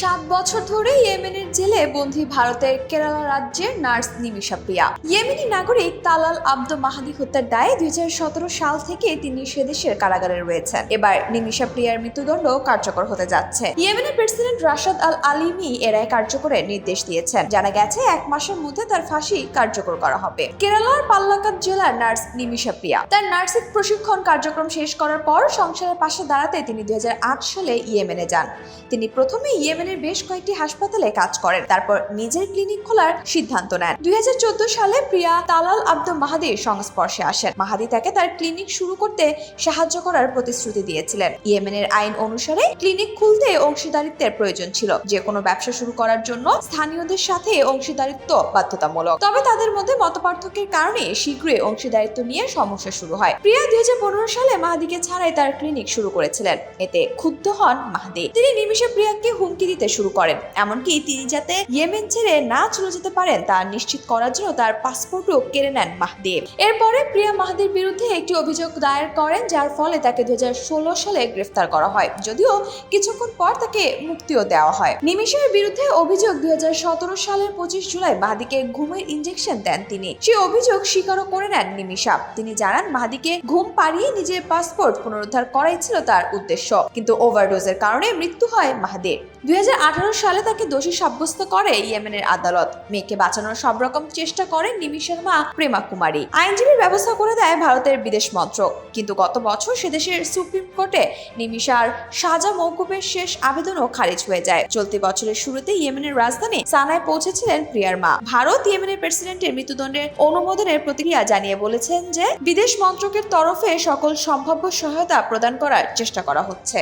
7 বছর ধরে ইয়েমেনের জেলে বন্দী ভারতের কেরালা রাজ্যের নার্স নিমিশা প্রিয়া। ইয়েমেনি নাগরিক তালাল আব্দ মাহাদি হত্যার দায়ে 2017 সাল থেকে তিনি সেদেশের কারাগারে রয়েছেন। এবার নিমিশা প্রিয়ার মৃত্যুদণ্ড কার্যকর হতে যাচ্ছে। ইয়েমেনের প্রেসিডেন্ট রাশাদ আল আলিমি এর আয় কার্যকরের নির্দেশ দিয়েছেন। জানা গেছে 1 মাসের মধ্যে তার ফাঁসি কার্যকর করা হবে। কেরালার পাল্লাকাদ জেলার নার্স নিমিশা প্রিয়া তার নার্সিং প্রশিক্ষণ কার্যক্রম শেষ করার পর সংসারের পাশে দাঁড়াতে তিনি 2008 সালে ইয়েমেনে যান। তিনি প্রথমে ইয়েমেনের বেশ কয়েকটি হাসপাতালে কাজ করেন, তারপর নিজের ক্লিনিক খোলার সিদ্ধান্ত নেন। 2014 সালে প্রিয়া তালাল আব্দ মাহাদির সংস্পর্শে আসেন। মাহাদি তাকে তার ক্লিনিক শুরু করতে সাহায্য করার প্রতিশ্রুতি দিয়েছিলেন। ইয়েমেনের আইন অনুসারে ক্লিনিক খুলতে অংশীদারিত্বের প্রয়োজন ছিল। যে কোনো ব্যবসা শুরু করার জন্য স্থানীয়দের সাথে অংশীদারিত্ব বাধ্যতামূলক। তবে তাদের মধ্যে মতপার্থক্যের কারণে শীঘ্রই অংশীদারিত্ব নিয়ে সমস্যা শুরু হয়। প্রিয়া 2015 সালে মাহাদিকে ছাড়াই তার ক্লিনিক শুরু করেছিলেন। এতে ক্ষুব্ধ হন মাহাদি। তিনি নিমিশা প্রিয়াকে হুমকি দিতে শুরু করেন, এমনকি তিনি যাতে ইয়েমেন ছেড়ে না চলে যেতে পারেন তা নিশ্চিত করার জন্য তার পাসপোর্টও কেড়ে নেন মাহাদি। এরপরে প্রিয়া মাহাদির বিরুদ্ধে একটি অভিযোগ দায়ের করেন, যার ফলে তাকে 2016 সালে গ্রেফতার করা হয়, যদিও কিছুক্ষণ পর তাকে মুক্তিও দেওয়া হয়। নিমিশার বিরুদ্ধে অভিযোগ 2017 সালের 25 জুলাই মাহাদিকে ঘুমের ইনজেকশন দেন তিনি। সেই অভিযোগ স্বীকারও করে নেন নিমিশা। তিনি জানান মাহাদিকে ঘুম পাড়িয়ে নিজের পাসপোর্ট পুনরুদ্ধার করাই ছিল তার উদ্দেশ্য, কিন্তু ওভারডোজের কারণে মৃত্যু হয় মাহাদির। 2018 সালে তাকে দোষী সাব্যস্ত করে ইয়েমেনের আদালত। মেয়েকে বাঁচানোর সব রকম চেষ্টা করেন নিমিশার মা প্রেমা কুমারী। আইনজীবীর ব্যবস্থা করে দেয় ভারতের বিদেশ মন্ত্রক, কিন্তু গত বছর সেদেশের সুপ্রিম কোর্টে নিমিশার সাজা মওকুফের শেষ আবেদনও খারিজ হয়ে যায়। চলতি বছরের শুরুতে ইয়েমেনের রাজধানী সানায় পৌঁছেছিলেন প্রিয়ার মা। ভারত ইয়েমেনের প্রেসিডেন্টের মৃত্যুদণ্ডের অনুমোদনের প্রতিক্রিয়া জানিয়ে বলেছেন যে বিদেশ মন্ত্রকের তরফে সকল সম্ভাব্য সহায়তা প্রদান করার চেষ্টা করা হচ্ছে।